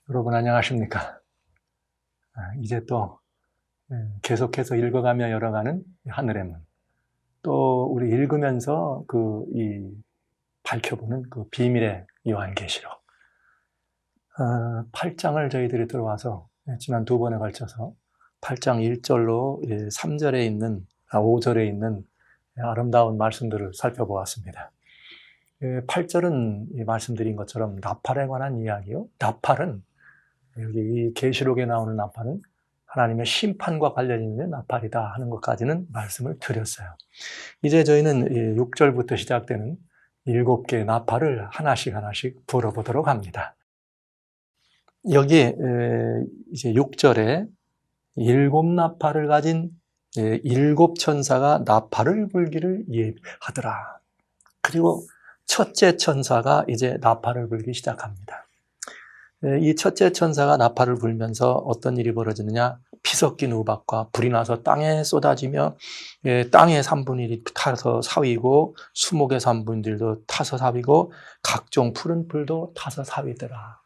여러분 안녕하십니까? 이제 또 계속해서 읽어가며 열어가는 하늘의 문. 또 우리 읽으면서 밝혀보는 그 비밀의 요한계시록. 8장을 저희들이 들어와서 지난 두 번에 걸쳐서 8장 1절로 3절에 있는 5절에 있는 아름다운 말씀들을 살펴보았습니다. 8절은 말씀드린 것처럼 나팔에 관한 이야기요. 나팔은 여기 이 계시록에 나오는 나팔은 하나님의 심판과 관련 있는 나팔이다 하는 것까지는 말씀을 드렸어요. 이제 저희는 6절부터 시작되는 7개의 나팔을 하나씩 불어보도록 합니다. 여기 이제 6절에 7 나팔을 가진 7 천사가 나팔을 불기를 예비하더라. 그리고 첫째 천사가 이제 나팔을 불기 시작합니다. 이 첫째 천사가 나팔을 불면서 어떤 일이 벌어지느냐? 피 섞인 우박과 불이 나서 땅에 쏟아지며 땅의 3분의 1이 타서 사위고 수목의 3분의 1도 타서 사위고 각종 푸른 풀도 타서 사위더라.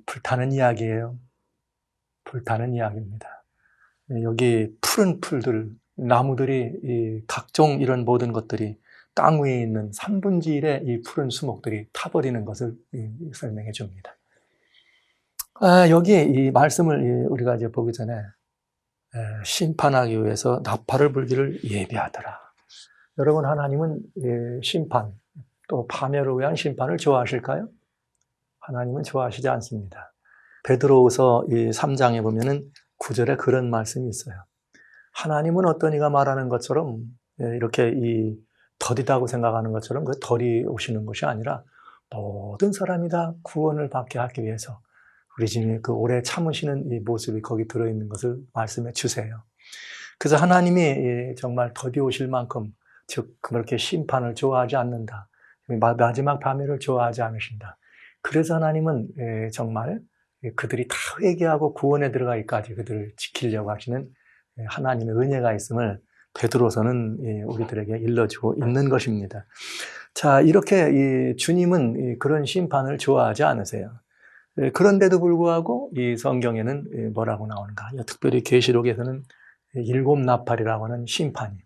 불타는 이야기예요. 불타는 이야기입니다. 여기 푸른 풀들, 나무들이 각종 이런 모든 것들이 땅 위에 있는 3분의 1의 이 푸른 수목들이 타버리는 것을 설명해 줍니다. 여기 이 말씀을 우리가 이제 보기 전에 심판하기 위해서 나팔을 불기를 예비하더라. 여러분, 하나님은 심판, 또 파멸을 위한 심판을 좋아하실까요? 하나님은 좋아하시지 않습니다. 베드로후서 3장에 보면은 9절에 그런 말씀이 있어요. 하나님은 어떤 이가 말하는 것처럼 이렇게 덜이다고 생각하는 것처럼 그 덜이 오시는 것이 아니라 모든 사람이 다 구원을 받게 하기 위해서 우리 주님이 그 오래 참으시는 이 모습이 거기 들어있는 것을 말씀해 주세요. 그래서 하나님이 정말 더디 오실 만큼, 즉 그렇게 심판을 좋아하지 않는다. 마지막 파멸을 좋아하지 않으신다. 그래서 하나님은 정말 그들이 다 회개하고 구원에 들어가기까지 그들을 지키려고 하시는 하나님의 은혜가 있음을 베드로서는 우리들에게 일러주고 있는 것입니다. 자, 이렇게 주님은 그런 심판을 좋아하지 않으세요. 그런데도 불구하고 이 성경에는 뭐라고 나오는가? 특별히 계시록에서는 7 나팔이라고 하는 심판이,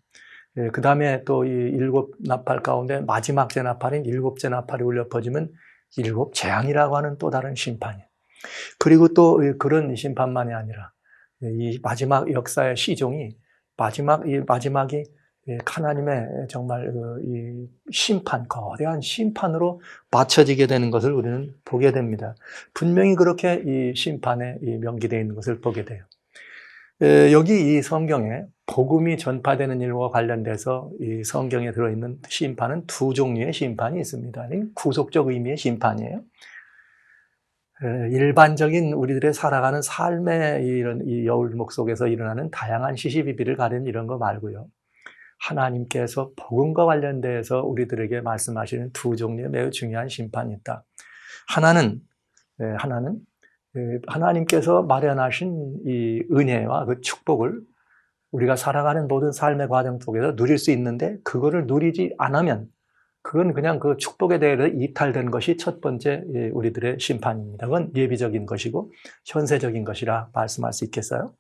그 다음에 또 이 7 나팔 가운데 마지막째 나팔인 7째 나팔이 울려 퍼지면 7 재앙이라고 하는 또 다른 심판이, 그리고 또 그런 심판만이 아니라 이 마지막 역사의 시종이 마지막이 하나님의 정말 이 심판, 거대한 심판으로 맞춰지게 되는 것을 우리는 보게 됩니다. 분명히 그렇게 이 심판에 명기되어 있는 것을 보게 돼요. 여기 이 성경에 복음이 전파되는 일과 관련돼서 이 성경에 들어있는 심판은 2 종류의 심판이 있습니다. 구속적 의미의 심판이에요. 일반적인 우리들의 살아가는 삶의 이 여울목 속에서 일어나는 다양한 시시비비를 가리는 이런 거 말고요. 하나님께서 복음과 관련돼서 우리들에게 말씀하시는 2 종류의 매우 중요한 심판이 있다. 하나는 하나님께서 마련하신 이 은혜와 그 축복을 우리가 살아가는 모든 삶의 과정 속에서 누릴 수 있는데, 그거를 누리지 않으면 그건 그냥 그 축복에 대해서 이탈된 것이 첫 번째 우리들의 심판입니다. 그건 예비적인 것이고 현세적인 것이라 말씀할 수 있겠어요?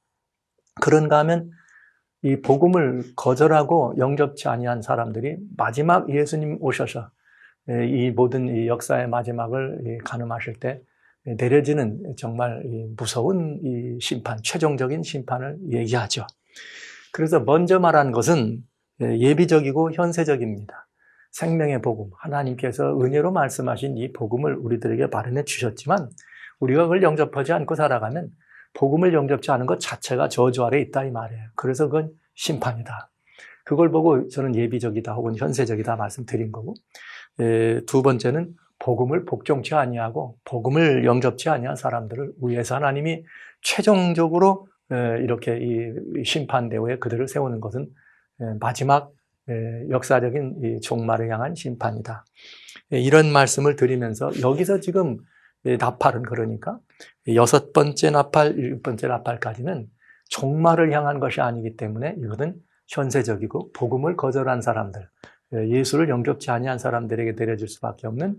그런가 하면 이 복음을 거절하고 영접치 아니한 사람들이 마지막 예수님 오셔서 이 모든 이 역사의 마지막을 가늠하실 때 내려지는 정말 무서운 이 심판, 최종적인 심판을 얘기하죠. 그래서 먼저 말한 것은 예비적이고 현세적입니다. 생명의 복음, 하나님께서 은혜로 말씀하신 이 복음을 우리들에게 마련해 주셨지만 우리가 그걸 영접하지 않고 살아가면 복음을 영접지 않은 것 자체가 저주 아래 있다 이 말이에요. 그래서 그건 심판이다. 그걸 보고 저는 예비적이다 혹은 현세적이다 말씀드린 거고, 2 번째는 복음을 복종치 아니하고 복음을 영접치 아니한 사람들을 위해서 하나님이 최종적으로 이렇게 이 심판대우에 그들을 세우는 것은 마지막 역사적인 이 종말을 향한 심판이다. 이런 말씀을 드리면서 여기서 지금 나팔은 그러니까 6번째 나팔, 7번째 나팔까지는 종말을 향한 것이 아니기 때문에 이것은 현세적이고 복음을 거절한 사람들, 예수를 영접치 아니한 사람들에게 내려질 수밖에 없는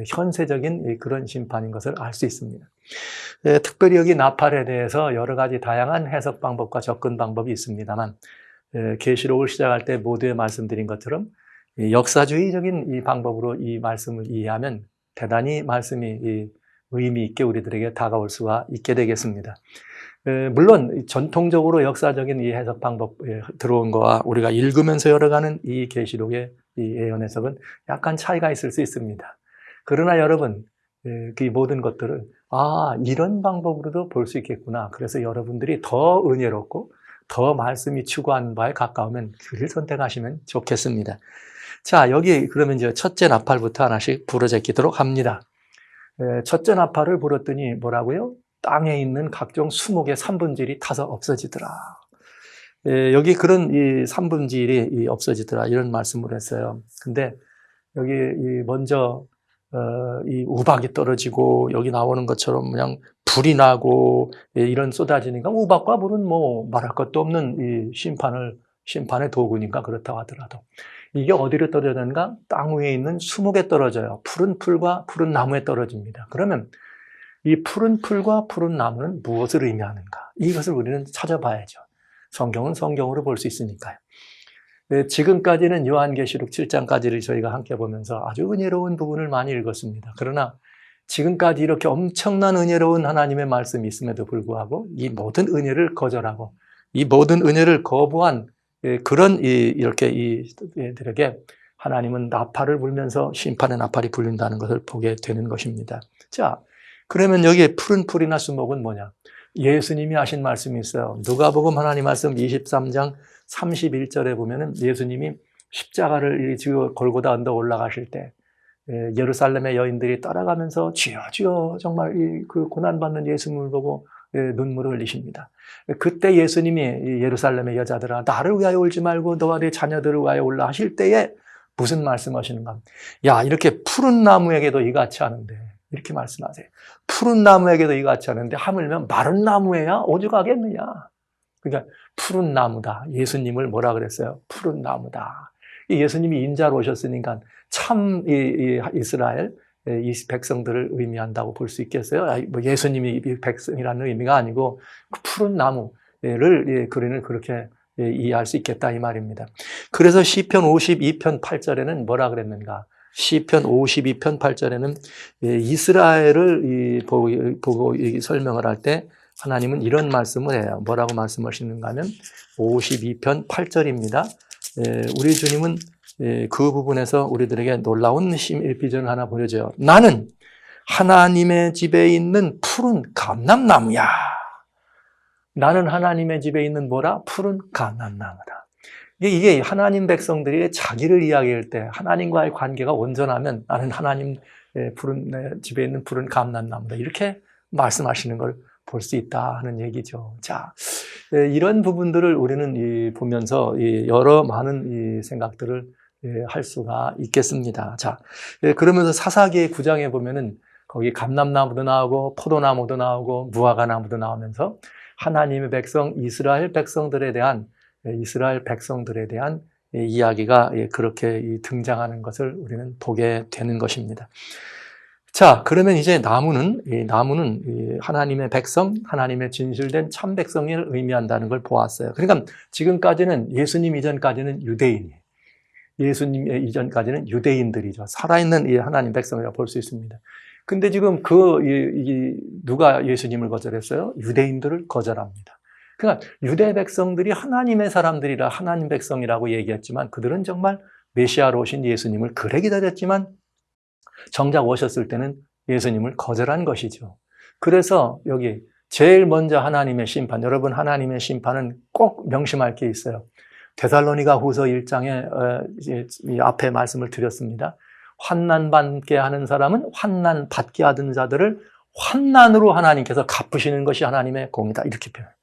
현세적인 그런 심판인 것을 알 수 있습니다. 특별히 여기 나팔에 대해서 여러 가지 다양한 해석 방법과 접근 방법이 있습니다만, 계시록을 시작할 때 모두에 말씀드린 것처럼 역사주의적인 이 방법으로 이 말씀을 이해하면 대단히 말씀이 의미 있게 우리들에게 다가올 수가 있게 되겠습니다. 물론 전통적으로 역사적인 이 해석 방법에 들어온 거와 우리가 읽으면서 열어가는 이 계시록의 이 예언 해석은 약간 차이가 있을 수 있습니다. 그러나 여러분, 그 모든 것들을 이런 방법으로도 볼 수 있겠구나. 그래서 여러분들이 더 은혜롭고 더 말씀이 추구하는 바에 가까우면 그를 선택하시면 좋겠습니다. 자, 여기 그러면 이제 첫째 나팔부터 하나씩 부러제끼도록 합니다. 첫째 나팔을 불었더니 뭐라고요? 땅에 있는 각종 수목의 삼분질이 타서 없어지더라. 여기 그런 이 삼분질이 없어지더라 이런 말씀을 했어요. 근데 여기 먼저 이 우박이 떨어지고 여기 나오는 것처럼 그냥 불이 나고 이런 쏟아지니까 우박과 불은 뭐 말할 것도 없는 이 심판의 도구니까 그렇다고 하더라도 이게 어디로 떨어지는가? 땅 위에 있는 수목에 떨어져요. 푸른 풀과 푸른 나무에 떨어집니다. 그러면 이 푸른 풀과 푸른 나무는 무엇을 의미하는가? 이것을 우리는 찾아봐야죠. 성경은 성경으로 볼 수 있으니까요. 지금까지는 요한계시록 7장까지를 저희가 함께 보면서 아주 은혜로운 부분을 많이 읽었습니다. 그러나 지금까지 이렇게 엄청난 은혜로운 하나님의 말씀이 있음에도 불구하고 이 모든 은혜를 거절하고 이 모든 은혜를 거부한 그런 이렇게 이들에게 하나님은 나팔을 불면서 심판의 나팔이 불린다는 것을 보게 되는 것입니다. 자, 그러면 여기에 푸른 풀이나 수목은 뭐냐? 예수님이 하신 말씀이 있어요. 누가복음 하나님 말씀 23장 31절에 보면은 예수님이 십자가를 지고 골고다 언덕 올라가실 때 예루살렘의 여인들이 따라가면서 주여 주여 정말 그 고난받는 예수님을 보고 눈물을 흘리십니다. 그때 예수님이 예루살렘의 여자들아 나를 위하여 울지 말고 너와 네 자녀들을 위하여 울라 하실 때에 무슨 말씀하시는가? 야, 이렇게 푸른 나무에게도 이같이 하는데 이렇게 말씀하세요. 푸른 나무에게도 이같이 하는데 하물며 마른 나무에야 오죽하겠느냐. 그러니까 푸른 나무다. 예수님을 뭐라 그랬어요? 푸른 나무다. 예수님이 인자로 오셨으니까 참 이스라엘 이 백성들을 의미한다고 볼 수 있겠어요? 뭐 예수님이 백성이라는 의미가 아니고 푸른 나무를 그리는 그렇게 이해할 수 있겠다 이 말입니다. 그래서 시편 52편 8절에는 뭐라 그랬는가? 시편 52편 8절에는 이스라엘을 보고 설명을 할 때 하나님은 이런 말씀을 해요. 뭐라고 말씀하시는가 하면 52편 8절입니다. 우리 주님은 그 부분에서 우리들에게 놀라운 비전을 하나 보여줘요. 나는 하나님의 집에 있는 푸른 감람나무야. 나는 하나님의 집에 있는 뭐라? 푸른 감람나무다. 이게 하나님 백성들이 자기를 이야기할 때 하나님과의 관계가 온전하면 나는 하나님 집에 있는 푸른 감람나무다. 이렇게 말씀하시는 걸 볼 수 있다 하는 얘기죠. 자, 이런 부분들을 우리는 보면서 여러 많은 생각들을 할 수가 있겠습니다. 자, 그러면서 사사기의 9장에 보면은 거기 감람나무도 나오고 포도나무도 나오고 무화과나무도 나오면서 하나님의 백성 이스라엘 백성들에 대한 이야기가 그렇게 등장하는 것을 우리는 보게 되는 것입니다. 자, 그러면 이제 나무는 하나님의 백성, 하나님의 진실된 참 백성을 의미한다는 걸 보았어요. 그러니까 지금까지는 예수님 이전까지는 유대인이에요. 예수님 이전까지는 유대인들이죠. 살아있는 이 하나님 백성이라고 볼 수 있습니다. 근데 지금 누가 예수님을 거절했어요? 유대인들을 거절합니다. 그러니까 유대 백성들이 하나님의 사람들이라 하나님 백성이라고 얘기했지만 그들은 정말 메시아로 오신 예수님을 그래 기다렸지만 정작 오셨을 때는 예수님을 거절한 것이죠. 그래서 여기 제일 먼저 하나님의 심판, 여러분 하나님의 심판은 꼭 명심할 게 있어요. 데살로니가 후서 1장에 앞에 말씀을 드렸습니다. 환난 받게 하는 사람은 환난 받게 하던 자들을 환난으로 하나님께서 갚으시는 것이 하나님의 공이다. 이렇게 표현해요.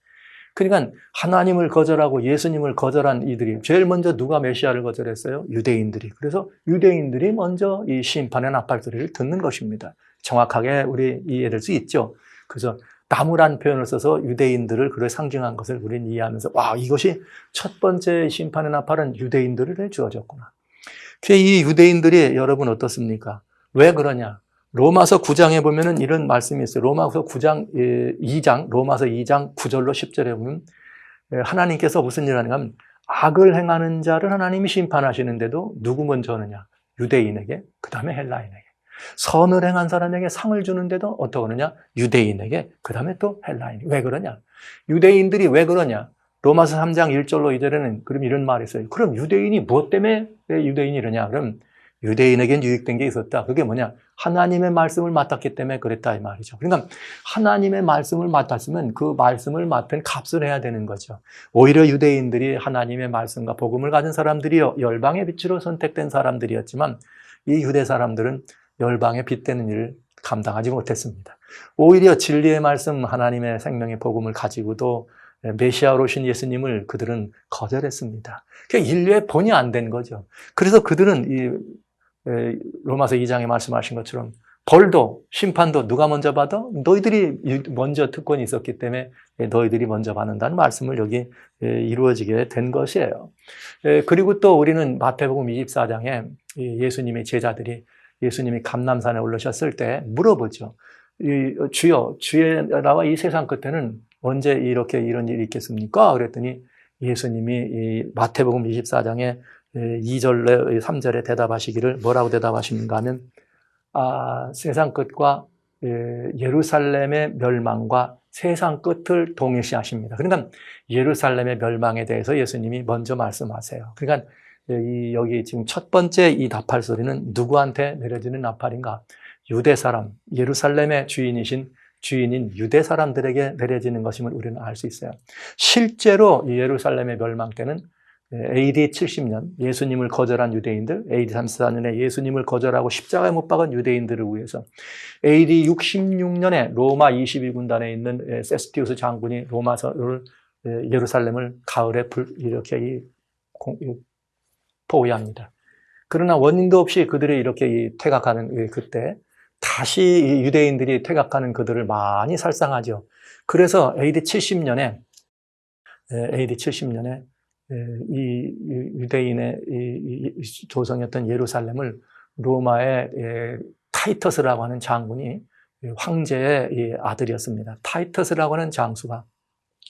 그러니까 하나님을 거절하고 예수님을 거절한 이들이 제일 먼저 누가 메시아를 거절했어요? 유대인들이. 그래서 유대인들이 먼저 이 심판의 나팔 소리를 듣는 것입니다. 정확하게 우리 이해될 수 있죠. 그래서 나무란 표현을 써서 유대인들을 그를 상징한 것을 우리는 이해하면서 와, 이것이 첫 번째 심판의 나팔은 유대인들을 주어졌구나. 이 유대인들이 여러분 어떻습니까? 왜 그러냐? 로마서 9장에 보면은 이런 말씀이 있어요. 로마서 2장 9절로 10절에 보면 하나님께서 무슨 일을 하는가 하면 악을 행하는 자를 하나님이 심판하시는데도 누구 먼저 하느냐? 유대인에게, 그 다음에 헬라인에게. 선을 행한 사람에게 상을 주는데도 어떻게 하느냐? 유대인에게, 그 다음에 또 헬라인에게. 왜 그러냐? 유대인들이 왜 그러냐? 로마서 3장 1절로 2절에는 그럼 이런 말이 있어요. 그럼 유대인이 무엇 때문에 왜 유대인이 이러냐? 그럼 유대인에겐 유익된 게 있었다. 그게 뭐냐? 하나님의 말씀을 맡았기 때문에 그랬다 이 말이죠. 그러니까 하나님의 말씀을 맡았으면 그 말씀을 맡은 값을 해야 되는 거죠. 오히려 유대인들이 하나님의 말씀과 복음을 가진 사람들이요, 열방의 빛으로 선택된 사람들이었지만 이 유대 사람들은 열방의 빛되는 일을 감당하지 못했습니다. 오히려 진리의 말씀, 하나님의 생명의 복음을 가지고도 메시아로 오신 예수님을 그들은 거절했습니다. 그러니까 인류의 본이 안 된 거죠. 그래서 그들은 이 로마서 2장에 말씀하신 것처럼 벌도 심판도 누가 먼저 받아? 너희들이 먼저 특권이 있었기 때문에 너희들이 먼저 받는다는 말씀을 여기 이루어지게 된 것이에요. 그리고 또 우리는 마태복음 24장에 예수님의 제자들이 예수님이 감람산에 올라오셨을 때 물어보죠. 주여, 주의 나라와 이 세상 끝에는 언제 이렇게 이런 일이 있겠습니까? 그랬더니 예수님이 이 마태복음 24장에 2절에 3절에 대답하시기를 뭐라고 대답하시는가 하면 세상 끝과 예루살렘의 멸망과 세상 끝을 동일시하십니다. 그러니까 예루살렘의 멸망에 대해서 예수님이 먼저 말씀하세요. 그러니까 여기 지금 첫 번째 이 나팔 소리는 누구한테 내려지는 나팔인가? 유대 사람, 예루살렘의 주인인 유대 사람들에게 내려지는 것임을 우리는 알 수 있어요. 실제로 이 예루살렘의 멸망 때는 AD 70년 예수님을 거절한 유대인들, AD 34년에 예수님을 거절하고 십자가에 못 박은 유대인들을 위해서 AD 66년에 로마 22군단에 있는 세스티우스 장군이 로마서를 예루살렘을 가을에 이렇게 포위합니다. 그러나 원인도 없이 그들이 이렇게 퇴각하는 그때 다시 유대인들이 퇴각하는 그들을 많이 살상하죠. 그래서 AD 70년에 이 유대인의 조성이었던 예루살렘을 로마의 타이터스라고 하는 장군이 황제의 아들이었습니다. 타이터스라고 하는 장수가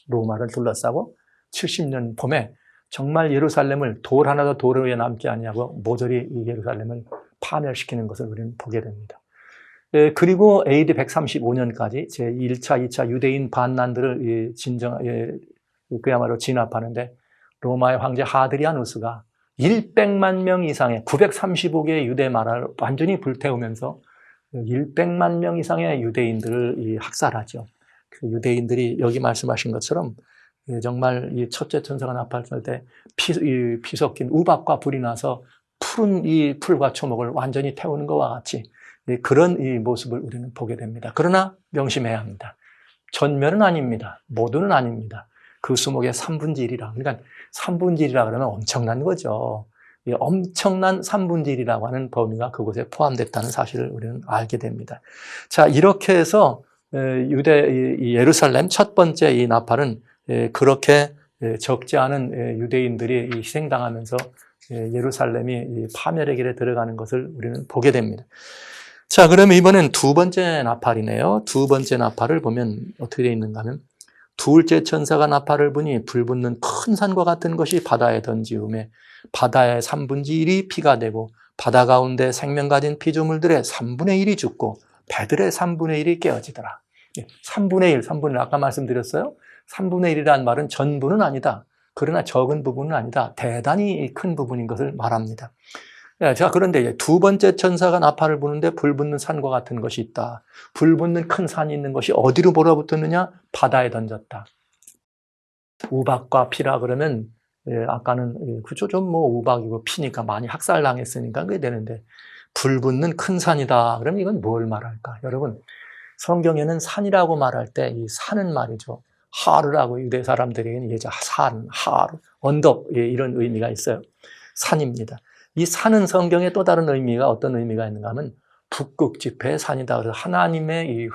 로마를 둘러싸고 70년 봄에 정말 예루살렘을 돌 하나도 돌 위에 남지 않냐고 모조리 이 예루살렘을 파멸시키는 것을 우리는 보게 됩니다. 그리고 AD 135년까지 제1차, 2차 유대인 반란들을 그야말로 진압하는데 로마의 황제 하드리아누스가 100만 명 이상의 935개의 유대 나라를 완전히 불태우면서 100만 명 이상의 유대인들을 학살하죠. 그 유대인들이 여기 말씀하신 것처럼 정말 이 첫째 천사가 나팔할 때 피 섞인 우박과 불이 나서 푸른 이 풀과 초목을 완전히 태우는 것과 같이 그런 이 모습을 우리는 보게 됩니다. 그러나 명심해야 합니다. 전면은 아닙니다. 모두는 아닙니다. 그 수목의 3분의 1이라. 그러니까 3분의 1이라 그러면 엄청난 거죠. 엄청난 3분의 1이라고 하는 범위가 그곳에 포함됐다는 사실을 우리는 알게 됩니다. 자, 이렇게 해서 예루살렘 첫 번째 이 나팔은 그렇게 적지 않은 유대인들이 희생당하면서 예루살렘이 파멸의 길에 들어가는 것을 우리는 보게 됩니다. 자, 그러면 이번엔 두 번째 나팔이네요. 두 번째 나팔을 보면 어떻게 되어 있는가 하면 둘째 천사가 나팔을 부니 불붙는 큰 산과 같은 것이 바다에 던지우매 바다의 3분의 1이 피가 되고 바다 가운데 생명 가진 피조물들의 3분의 1이 죽고 배들의 3분의 1이 깨어지더라. 3분의 1 아까 말씀드렸어요. 3분의 1이라는 말은 전부는 아니다. 그러나 적은 부분은 아니다. 대단히 큰 부분인 것을 말합니다. 자, 그런데 두 번째 천사가 나팔을 부는데 불붙는 산과 같은 것이 있다. 불붙는 큰 산이 있는 것이 어디로 몰아붙었느냐? 바다에 던졌다. 우박과 피라 그러면 아까는 그죠? 좀 우박이고 피니까 많이 학살당했으니까 그게 되는데 불붙는 큰 산이다. 그럼 이건 뭘 말할까? 여러분, 성경에는 산이라고 말할 때 이 산은 말이죠. 하르라고 유대 사람들에게는 산, 하르, 언덕 이런 의미가 있어요. 산입니다. 이 산은 성경에 또 다른 의미가 어떤 의미가 있는가 하면 북극지폐의 산이다. 그래서 하나님의 이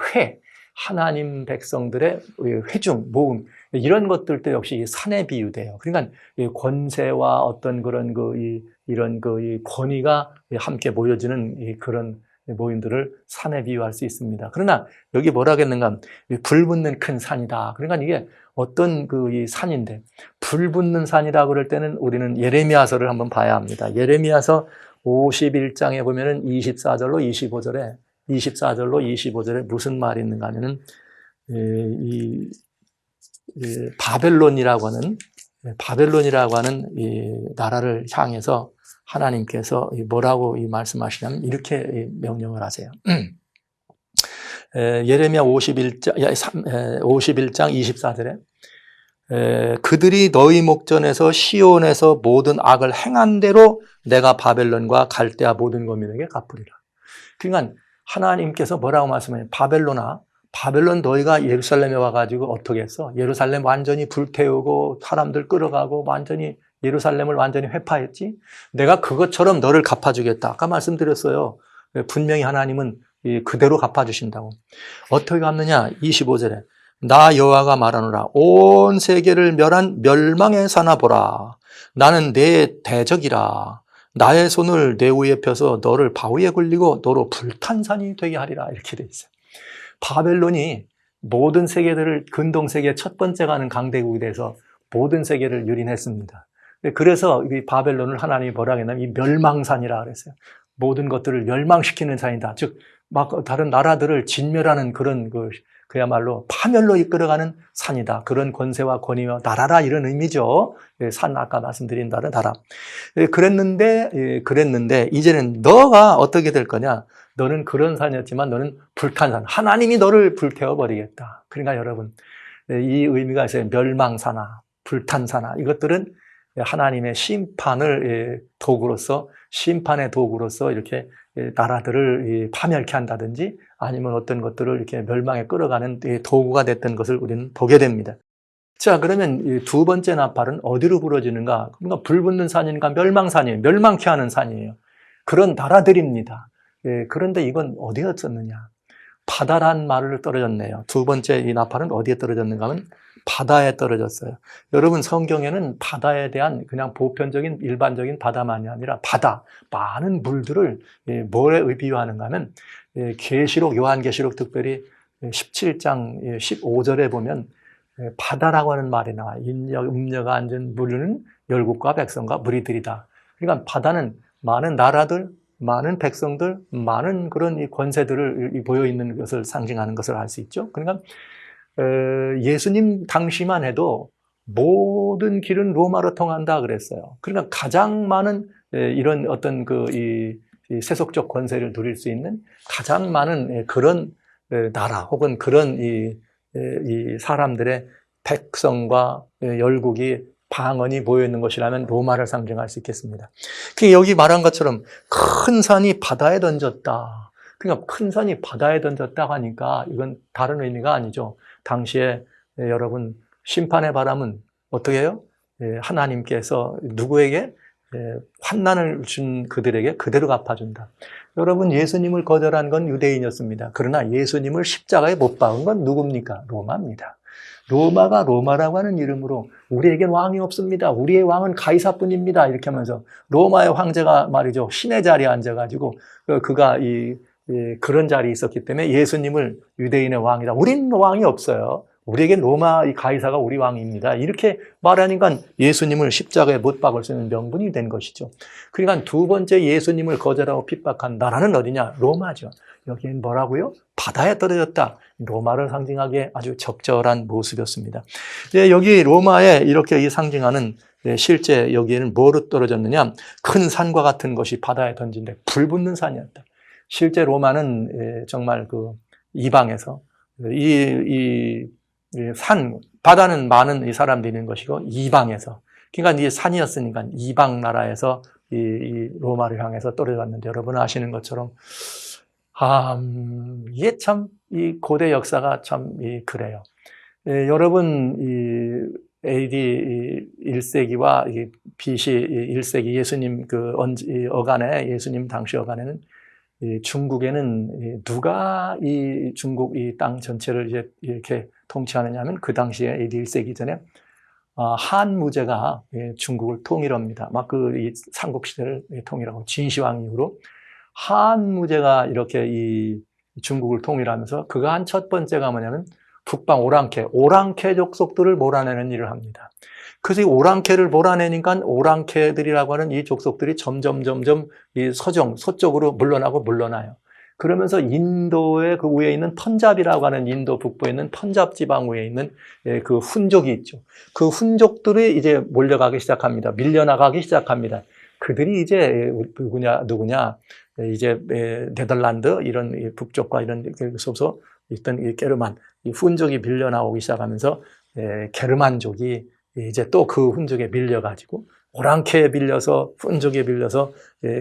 하나님 백성들의 회중, 모음 이런 것들도 역시 이 산에 비유돼요. 그러니까 이 권세와 어떤 그런 이런 이 권위가 함께 모여지는 그런 모임들을 산에 비유할 수 있습니다. 그러나 여기 뭐라 했는가? 불 붙는 큰 산이다. 그러니까 이게 어떤 이 산인데, 불 붙는 산이라 그럴 때는 우리는 예레미야서를 한번 봐야 합니다. 예레미야서 51장에 보면은 24절로 25절에 무슨 말이 있는가 하면은, 바벨론이라고 하는 이 나라를 향해서 하나님께서 뭐라고 말씀하시냐면 이렇게 명령을 하세요. 예레미야 51장 24절에 그들이 너희 목전에서 시온에서 모든 악을 행한 대로 내가 바벨론과 갈대아 모든 거민에게 갚으리라. 그러니까 하나님께서 뭐라고 말씀해요? 바벨론 너희가 예루살렘에 와가지고 어떻게 했어? 예루살렘 완전히 불태우고 사람들 끌어가고 완전히 예루살렘을 완전히 회파했지? 내가 그것처럼 너를 갚아주겠다. 아까 말씀드렸어요. 분명히 하나님은 그대로 갚아주신다고. 어떻게 갚느냐? 25절에 나 여호와가 말하노라. 온 세계를 멸한 멸망의 산아 보라. 나는 내 대적이라. 나의 손을 내 위에 펴서 너를 바위에 굴리고 너로 불탄 산이 되게 하리라. 이렇게 돼 있어요. 바벨론이 모든 세계들을 근동세계 첫 번째 가는 강대국이 돼서 모든 세계를 유린했습니다. 그래서 이 바벨론을 하나님이 뭐라 했냐면 이 멸망산이라 그랬어요. 모든 것들을 멸망시키는 산이다. 즉, 막 다른 나라들을 진멸하는 그런 그야말로 파멸로 이끌어가는 산이다. 그런 권세와 권위와 나라라 이런 의미죠. 산 아까 말씀드린 다른 나라. 그랬는데 이제는 너가 어떻게 될 거냐? 너는 그런 산이었지만 너는 불탄 산. 하나님이 너를 불태워버리겠다. 그러니까 여러분, 이 의미가 있어요. 멸망사나 불탄사나 이것들은 하나님의 심판의 도구로서 이렇게 나라들을 파멸케 한다든지 아니면 어떤 것들을 이렇게 멸망에 끌어가는 도구가 됐던 것을 우리는 보게 됩니다. 자, 그러면 두 번째 나팔은 어디로 부러지는가? 그러니까 불 붙는 산이니까 멸망산이에요. 멸망케 하는 산이에요. 그런 나라들입니다. 그런데 이건 어디에 썼느냐? 바다란 말을 떨어졌네요. 두 번째 이 나팔은 어디에 떨어졌는가 하면 바다에 떨어졌어요. 여러분 성경에는 바다에 대한 그냥 보편적인 일반적인 바다만이 아니라 바다, 많은 물들을 뭐에 비유하는가 하면 요한계시록 특별히 17장 15절에 보면 바다라고 하는 말이 나와요. 음녀가 앉은 물은 열국과 백성과 무리들이다. 그러니까 바다는 많은 나라들, 많은 백성들, 많은 그런 이 권세들을 보여 있는 것을 상징하는 것을 알 수 있죠. 그러니까 예수님 당시만 해도 모든 길은 로마로 통한다 그랬어요. 그러니까 가장 많은 이런 어떤 이 세속적 권세를 누릴 수 있는 가장 많은 그런 나라 혹은 그런 이 사람들의 백성과 열국이 방언이 모여 있는 것이라면 로마를 상징할 수 있겠습니다. 여기 말한 것처럼 큰 산이 바다에 던졌다. 그러니까 큰 산이 바다에 던졌다고 하니까 이건 다른 의미가 아니죠. 당시에 여러분 심판의 바람은 어떻게 해요? 하나님께서 누구에게 환난을 준 그들에게 그대로 갚아준다. 여러분 예수님을 거절한 건 유대인이었습니다. 그러나 예수님을 십자가에 못 박은 건 누굽니까? 로마입니다. 로마가 로마라고 하는 이름으로 우리에겐 왕이 없습니다. 우리의 왕은 가이사뿐입니다. 이렇게 하면서 로마의 황제가 말이죠. 신의 자리에 앉아가지고 그가 그런 자리에 있었기 때문에 예수님을 유대인의 왕이다. 우리는 왕이 없어요. 우리에겐 로마 이 가이사가 우리 왕입니다. 이렇게 말하니까 예수님을 십자가에 못 박을 수 있는 명분이 된 것이죠. 그러니까 두 번째 예수님을 거절하고 핍박한 나라는 어디냐? 로마죠. 여기는 뭐라고요? 바다에 떨어졌다. 로마를 상징하기에 아주 적절한 모습이었습니다. 여기 로마에 이렇게 상징하는 실제 여기에는 뭐로 떨어졌느냐? 큰 산과 같은 것이 바다에 던진데 불붙는 산이었다. 실제 로마는 정말 이방에서 바다는 많은 사람들이 있는 것이고 이방에서 그러니까 이 산이었으니까 이방 나라에서 이 로마를 향해서 떨어졌는데 여러분 아시는 것처럼 이게 참 이 고대 역사가 참 그래요. 여러분 이 AD 1세기와 BC 1세기 예수님 어간에 예수님 당시 어간에는 중국에는 누가 이 중국 이 땅 전체를 이제 이렇게 통치하느냐 하면 그 당시에 AD 1세기 전에 한무제가 중국을 통일합니다. 막 이 삼국시대를 통일하고 진시황 이후로 한무제가 이렇게 이 중국을 통일하면서 그가 한 첫 번째가 뭐냐면 북방 오랑캐 족속들을 몰아내는 일을 합니다. 그래서 이 오랑캐를 몰아내니까 오랑캐들이라고 하는 이 족속들이 점점 이 서쪽으로 물러나요. 그러면서 인도의 그 위에 있는 펀잡이라고 하는 인도 북부에 있는 펀잡 지방 위에 있는 그 훈족이 있죠. 그 훈족들이 이제 몰려가기 시작합니다. 밀려나가기 시작합니다. 그들이 이제 누구냐? 이제 네덜란드 이런 북쪽과 이런 속에서 있던 이 게르만 이 훈족이 밀려나오기 시작하면서 게르만족이 이제 또 그 훈족에 밀려가지고 오랑캐에 밀려서 훈족에 밀려서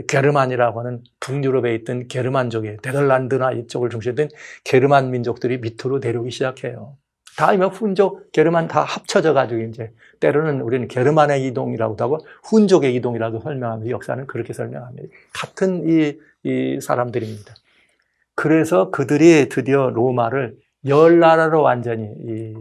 게르만이라고 하는 북유럽에 있던 게르만족의 네덜란드나 이쪽을 중심으로 된 게르만 민족들이 밑으로 내려오기 시작해요. 다 이면 훈족, 게르만 다 합쳐져 가지고 이제 때로는 우리는 게르만의 이동이라고도 하고 훈족의 이동이라고 설명하면서 역사는 그렇게 설명합니다. 같은 이 사람들입니다. 그래서 그들이 드디어 로마를 열 나라로 완전히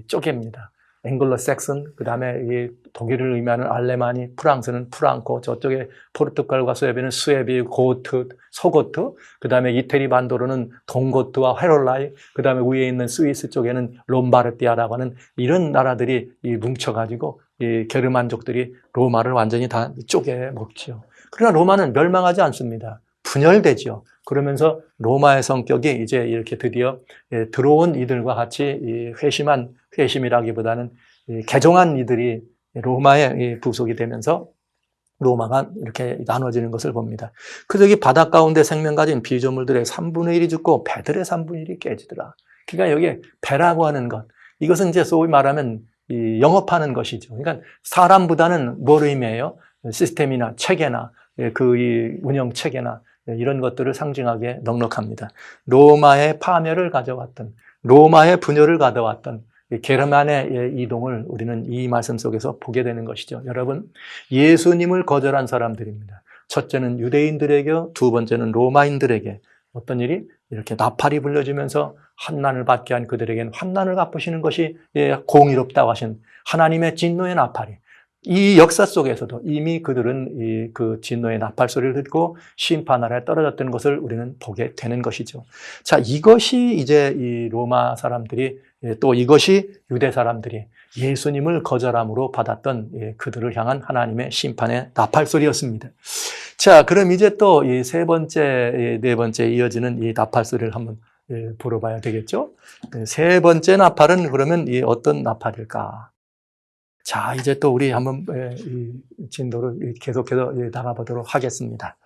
쪼갭니다. 앵글로 섹슨, 그 다음에 이 독일을 의미하는 알레마니, 프랑스는 프랑코, 저쪽에 포르투갈과 스웨덴은 스웨비, 고트, 서고트, 그 다음에 이태리 반도로는 동고트와 헤롤라이, 그 다음에 위에 있는 스위스 쪽에는 롬바르디아라고 하는 이런 나라들이 뭉쳐가지고 이 게르만족들이 로마를 완전히 다 쪼개 먹지요. 그러나 로마는 멸망하지 않습니다. 분열되지요. 그러면서 로마의 성격이 이제 이렇게 드디어 들어온 이들과 같이 회심이라기보다는 개종한 이들이 로마에 부속이 되면서 로마가 이렇게 나눠지는 것을 봅니다. 그래서 여기 바닷 가운데 생명 가진 피조물들의 3분의 1이 죽고 배들의 3분의 1이 깨지더라. 그러니까 여기 배라고 하는 것, 이것은 이제 소위 말하면 영업하는 것이죠. 그러니까 사람보다는 뭘 의미해요? 시스템이나 체계나 그 운영 체계나 이런 것들을 상징하기에 넉넉합니다. 로마의 파멸을 가져왔던, 로마의 분열을 가져왔던 게르만의 이동을 우리는 이 말씀 속에서 보게 되는 것이죠. 여러분, 예수님을 거절한 사람들입니다. 첫째는 유대인들에게, 두 번째는 로마인들에게 어떤 일이 이렇게 나팔이 불려지면서 환난을 받게 한 그들에게는 환난을 갚으시는 것이 공의롭다고 하신 하나님의 진노의 나팔이, 이 역사 속에서도 이미 그들은 그 진노의 나팔 소리를 듣고 심판 아래 떨어졌던 것을 우리는 보게 되는 것이죠. 자, 이것이 이제 이 로마 사람들이, 또 이것이 유대 사람들이 예수님을 거절함으로 받았던 그들을 향한 하나님의 심판의 나팔 소리였습니다. 자, 그럼 이제 또 이 세 번째, 네 번째 이어지는 이 나팔 소리를 한번 물어봐야 되겠죠? 세 번째 나팔은 그러면 어떤 나팔일까? 자, 이제 또 우리 한번 이 진도를 계속해서 나가보도록 하겠습니다.